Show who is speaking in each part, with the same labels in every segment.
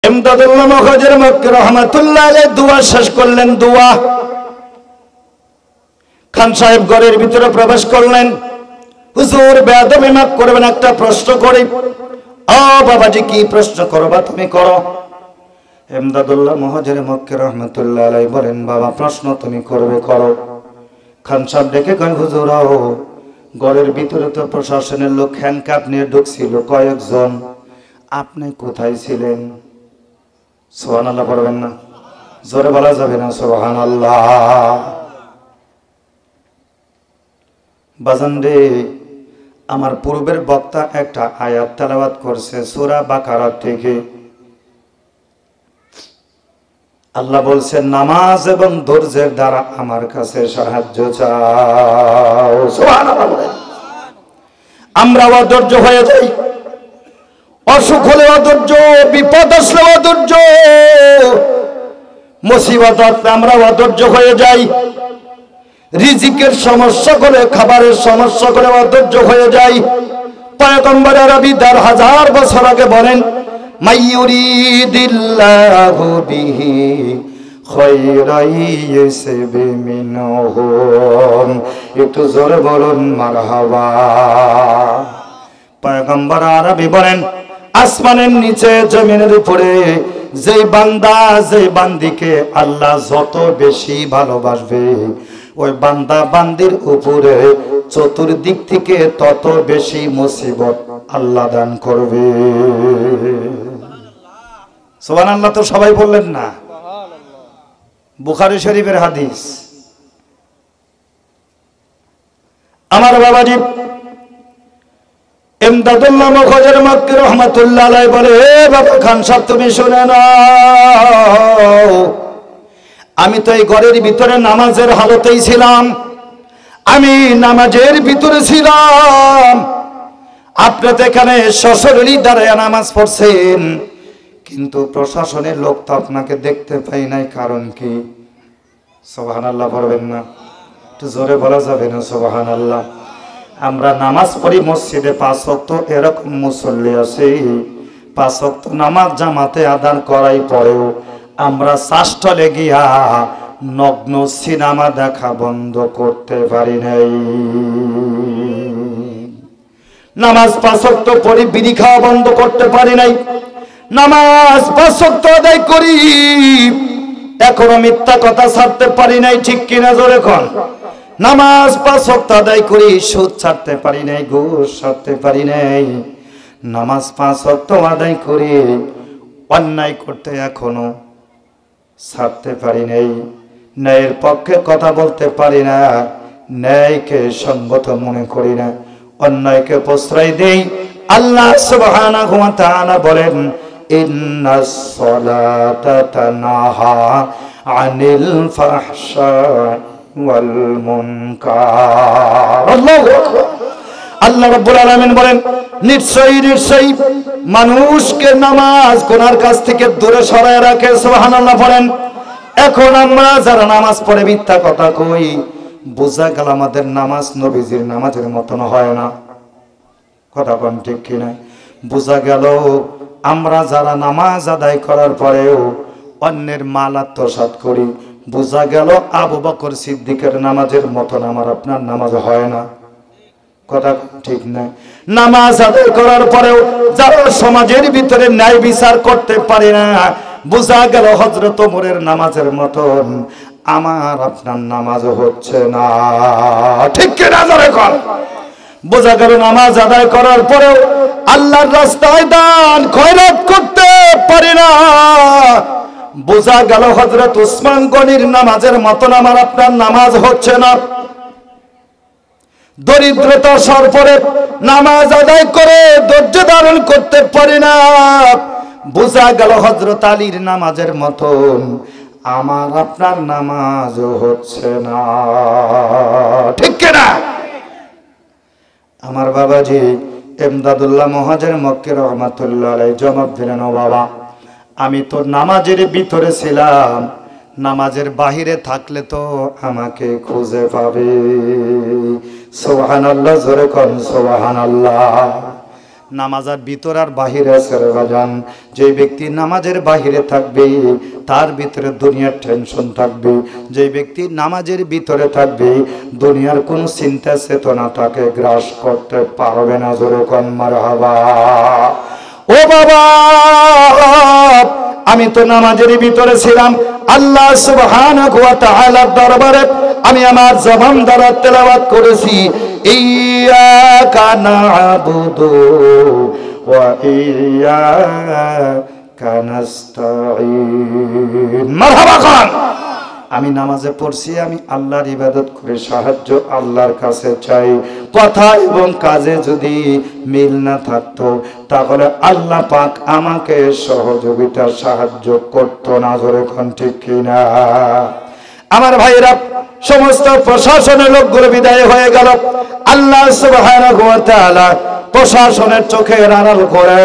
Speaker 1: ইমদাদুল্লাহ মুখাজ্জর মক্কি রাহমাতুল্লাহ আলাইহি দোয়া শেষ করলেন। দোয়া খান সাহেব ঘরের ভিতরে প্রবেশ করলেন। হুজুর বেয়াদবি মাফ করবেন, একটা প্রশ্ন করি। ও বাবাজি, কি প্রশ্ন করবা তুমি করো। ইমদাদুল্লাহ মুখাজ্জর মক্কি রাহমাতুল্লাহ আলাইহি বলেন, বাবা প্রশ্ন তুমি করবে করো। খান সাহেব ডেকে কয়, হুজুর ঘরের ভিতরে তো প্রশাসনের লোক হ্যান্ডকাপ নিয়ে ঢুকছিল কয়েকজন, আপনি কোথায় ছিলেন? সুবহানাল্লাহ পড়বেন না? জোরে বলা যাবে না সুবহানাল্লাহ? বাজান রে, আমার পূর্বের বক্তা একটা আয়াত তেলাওয়াত করছে সূরা বাকারা থেকে। আল্লাহ বলছেন, নামাজ এবং ধৈর্যের দ্বারা আমার কাছে সাহায্য চাও। সুবহানাল্লাহ। আমরা অধৈর্য হয়ে যাই, অসুখ হলে অধৈর্য, বিপদ আসলে অধৈর্য, মুসিবত আসলে আমরা অধৈর্য হয়ে যাই, রিজিকের সমস্যা করে, খাবারের সমস্যা করে অধৈর্য হয়ে যাই। পয়গম্বর আরবি ১০০০০ বছর আগে বলেন, মাইয়ুরিদিল্লাহু বিহি খায়রান ইউসিবি মিনহুম। একটু জোরে বলুন মারহাবা। পয়গম্বর আরবি বলেন, আসমানের নিচে জমিনের উপরে যে বান্দা যে বান্দিকে আল্লাহ যত বেশি ভালোবাসবে, ওই বান্দা বান্দির উপরে চতুর্দিক থেকে তত বেশি মুসিবত আল্লাহ দান করবে। সুবহানাল্লাহ তো সবাই বললেন না? বুখারী শরীফের হাদিস। আমার বাবাজি ইমদাদুল্লাহ মুখাজ্জর মক্কি রাহমাতুল্লাহ আলাইহি বলে, হে বাবা খান সাহেব তুমি শুনে নাও, আমি তো এই ঘরের ভিতরে নামাজের হালতেই ছিলাম, আমি নামাজের ভিতরে ছিলাম। আপনি তো এখানে সশরীরই দাঁড়ায় নামাজ পড়ছেন, কিন্তু প্রশাসনের লোক তো আপনাকে দেখতে পাই নাই, কারণ কি? সুবহানাল্লাহ পড়বেন না? একটু জোরে বলা যাবে না সুবহানাল্লাহ? আমরা নামাজ পড়ি মসজিদে ৫ ওয়াক্ত, এরকম মুসল্লি আছে ৫ ওয়াক্ত নামাজ জামাতে আদায় করাই পরেও আমরা চাষটলে গিয়া নগ্ন সিনেমা দেখা বন্ধ করতে পারি নাই। নামাজ ৫ ওয়াক্ত পড়ি, বিড়ি খাওয়া বন্ধ করতে পারি নাই। নামাজ ৫ ওয়াক্ত আদায় করি, এখনো মিথ্যা কথা ছাড়তে পারি নাই, ঠিক কিনা জোরে কোন? নামাজ ৫ ওয়াক্ত আদায় করি, সুদ ছাড়তে পারি নাই, ঘুষ ছাড়তে পারি নাই। নামাজ ৫ ওয়াক্ত আদায় করি, অন্যায় করতে এখনো ছাড়তে পারি নাই। ন্যায়ের পক্ষে কথা বলতে পারি না, ন্যায়কে সঙ্গত মনে করি না, অন্যায়কে প্রশ্রয় দেই। আল্লাহ সুবহানাহু ওয়া তাআলা বলেন, ইন্নাস সালাতা তানহা আনিল ফাহশাই ওয়াল মুনকার। আল্লাহু আকবার। আল্লাহ রাব্বুল আলামিন বলেন, নিশ্চয়ই মানুষকে নামাজ গুনার কাছ থেকে দূরে সরায় রাখে। সুবহানাল্লাহ বলেন। এখন আমরা যারা নামাজ পড়ে মিথ্যা কথা কই, বোঝা গেল আমাদের নামাজ নবীজির নামাজের মতন হয় না। কথা কোন ঠিক কিনা? বোঝা গেল আমরা যারা নামাজ আদায় করার পরেও অন্যের মাল আত্মসাৎ করি, বোঝা গেল আবু বকর সিদ্দিকের নামাজের মতন আমার আপনার নামাজ হয় না। কথা ঠিক না? নামাজ আদায় করার পরেও যারা সমাজের ভিতরে ন্যায় বিচার করতে পারে না, বোঝা গেল হযরত ওমরের নামাজের মতন আমার আপনার নামাজ হচ্ছে না। ঠিক কিনা জোরে কর? বোঝা গেল নামাজ আদায় করার পরেও আল্লাহর রাস্তায় দান খয়রাত করতে পারি না। বোঝা গেল হযরত উসমান গনির নামাজের মতন আমার আপনার নামাজ হচ্ছে না। দরিদ্রতা সরপরে নামাজ আদায় করে ধৈর্য ধারণ করতে পারি না। বোঝা গেল হযরত আলীর নামাজের মতন আমার আপনার নামাজ হচ্ছে না। ঠিক কিনা? আমার বাবাজি ইমদাদুল্লাহ মুখাজ্জর মক্কি রাহমাতুল্লাহ আলাইহি জবাব দিলেন, ও বাবা আমি তো নামাজের ভিতরে ছিলাম, নামাজের বাহিরে থাকলে তো আমাকে খুঁজে পাবে। সুবহানাল্লাহ জোরে কোন সুবহানাল্লাহ। নামাজের ভিতর আর বাহিরে আছে রে বাজান। যে ব্যক্তি নামাজের বাহিরে থাকবে তার ভিতরে দুনিয়ার টেনশন থাকবে, যে ব্যক্তি নামাজের ভিতরে থাকবে দুনিয়ার কোন চিন্তা চেতনা তাকে গ্রাস করতে পারবে না। জোরে কোন মারহাবা। ও বাবা, আমি তো নামাজের ভিতরে ছিলাম, আল্লাহ সুবহানাহু ওয়া তাআলার দরবারে আমি আমার জবান দ্বারা তেলাওয়াত করেছি, ইয়্যাকা না'বুদু ওয়া ইয়্যাকা নাস্তাঈন। মারহাবা খান। আমি নামাজে পড়ছি, আমি আল্লাহর ইবাদত করে সাহায্য আল্লাহর কাছে চাই। কথা এবং কাজে যদি মিল না থাকতো তাহলে আল্লাহ পাক আমাকে সহযোগিতা সাহায্য করতো না। জোরে কোন ঠিক কিনা? আমার ভাইরা, সমস্ত প্রশাসনের লোকগুলো বিদায় হয়ে গেল। আল্লাহ সুবহানাহু ওয়া তাআলা প্রশাসনের চোখের আড়াল করে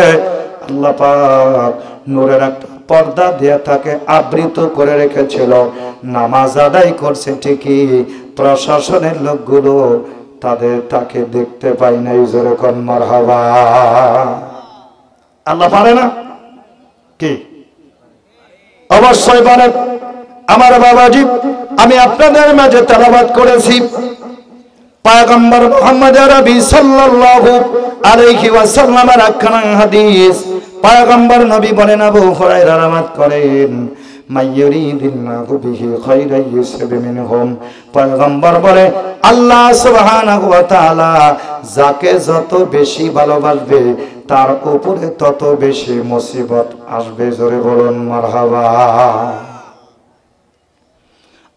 Speaker 1: আল্লাহ পাক নূরের একটা পর্দা দিয়ে তাকে আবৃত করে রেখেছিল। নামাজ আদায় করছে ঠিকই, প্রশাসনের লোকগুলো তাকে দেখতে পাই নাই। জোরে কোন মারহাবা। আল্লাহ পারে না কি? অবশ্যই পারে। আমার বাবাজি, আমি আপনাদের মাঝে তেলাওয়াত করেছি পয়গম্বর মুহাম্মদ আরবি সাল্লাল্লাহু আলাইহি ওয়াসাল্লামের একখানা হাদিস। পয়গম্বর নবী বলেন, আবু হুরায়রা রওয়ায়াত করেন, মাইয়ুরিদিল্লাহু বিহি খায়রান ইউসিব মিনহুম। পয়গম্বর বলে, আল্লাহ সুবহানাহু ওয়া তাআলা যাকে যত বেশি ভালোবাসবে তার উপরে তত বেশি মুসিবত আসবে। জোরে বলুন মারহাবা।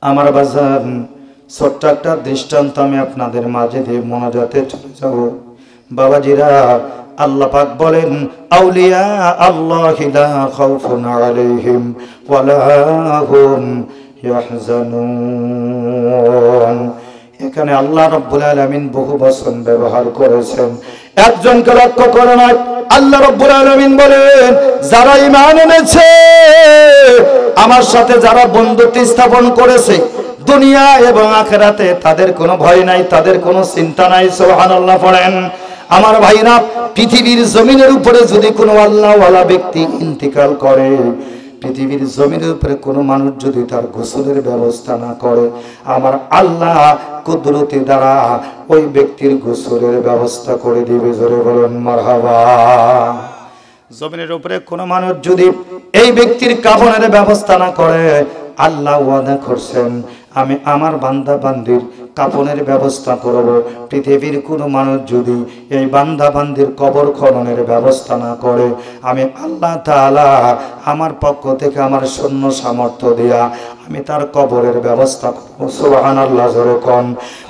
Speaker 1: আমার বাজান, ছোট্ট একটা দৃষ্টান্ত আমি আপনাদের মাঝে দিয়ে মোনাজাতে চলে যাব। বাবাজিরা, আল্লাহ পাক বলেন, আউলিয়া আল্লাহি লা খাউফুন আলাইহিম ওয়া লা হুম ইয়াহজানুন। এখানে আল্লাহ রাব্বুল আলামিন বহু বচন ব্যবহার করেছেন, একজনকে লক্ষ্য করে না। আল্লাহ রাব্বুল আলামিন বলেন, যারা ঈমান এনেছে, আমার সাথে যারা বন্ধুত্ব স্থাপন করেছে দুনিয়া এবং আখিরাতে, তাদের কোনো ভয় নাই, তাদের কোনো চিন্তা নাই। সুবহানাল্লাহ পড়েন। আমার ভাইরা, পৃথিবীর জমিনের উপরে যদি কোনো আল্লাহওয়ালা ব্যক্তি ইন্তিকাল করে, পৃথিবীর জমিনের উপরে কোনো মানুষ যদি তার গোসলের ব্যবস্থা না করে, আমার আল্লাহ কুদরতি দ্বারা ওই ব্যক্তির গোসলের ব্যবস্থা করে দিবে। জোরে বলুন মারহাবা। জমিনের উপরে কোনো মানুষ যদি এই ব্যক্তির কাফনের ব্যবস্থা না করে, আল্লাহ ওয়াদা করছেন, আমি আমার বান্দা বান্দির কাফনের ব্যবস্থা করব। পৃথিবীর কোনো মানুষ যদি এই বান্দা বান্দির কবর খননের ব্যবস্থা না করে, আমি আল্লাহ তাআলা আমার পক্ষ থেকে আমার সৈন্য সামর্থ্য দিয়া আমি তার কবরের ব্যবস্থা করব। সুবহানাল্লাহ। জোরে কোন।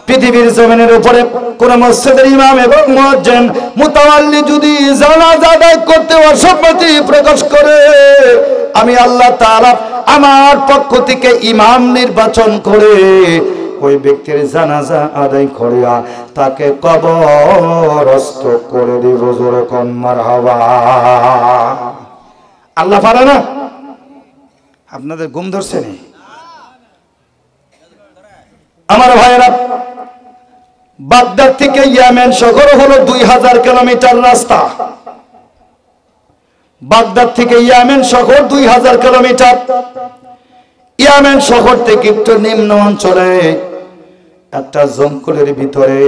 Speaker 1: পৃথিবীর জমিনের উপরে কোন মসজিদের ইমাম এবং মুয়াজ্জিন মুতাওয়াল্লি যদি জানাজা আদায় করতে অসম্মতি প্রকাশ করে, আমি আল্লাহ তাআলা আমার পক্ষ থেকে ইমাম নির্বাচন করে ওই ব্যক্তির জানাজা আদায় করিয়া তাকে কবরস্থ করে দিব। জোরে কোন মারহাবা। আল্লাহ পারে না? আপনাদের ঘুম ধরছে নি? আমার ভাইয়েরা, বাগদাদ থেকে ইয়েমেন শহর হলো 2000 কিলোমিটার রাস্তা। বাগদাদ থেকে ইয়েমেন শহর 2000 কিলোমিটার। ইয়েমেন শহর থেকে একটু নিম্ন অঞ্চলে একটা জঙ্গলের ভিতরে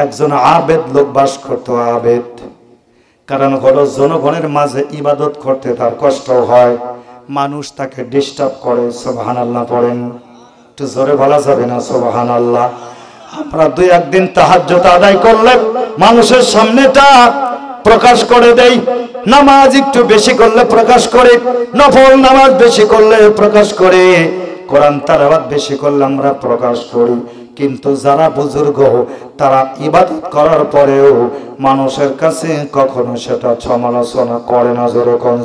Speaker 1: একজন আবেদ লোক বাস করত। আবেদ কারণ হলো জনগণের মাঝে ইবাদত করতে তার কষ্ট হয়, মানুষ তাকে ডিস্টার্ব করে। সুবহানাল্লাহ পড়েন। একটু জোরে বলা যাবে না সুবহানাল্লাহ? আমরা দুই একদিন তাহাজ্জুদ আদায় করলে মানুষের সামনেটা প্রকাশ করে দেই, নামাজ একটু বেশি করলে প্রকাশ করে, নফল নামাজ বেশি করলে প্রকাশ করে, কোরআন তেলাওয়াত বেশি করলে আমরা প্রকাশ করি। কিন্তু যারা বুজুর্গ তারা ইবাদত করার পরেও মানুষের কাছে কখনো সেটা সমালোচনা করে না। যেরকম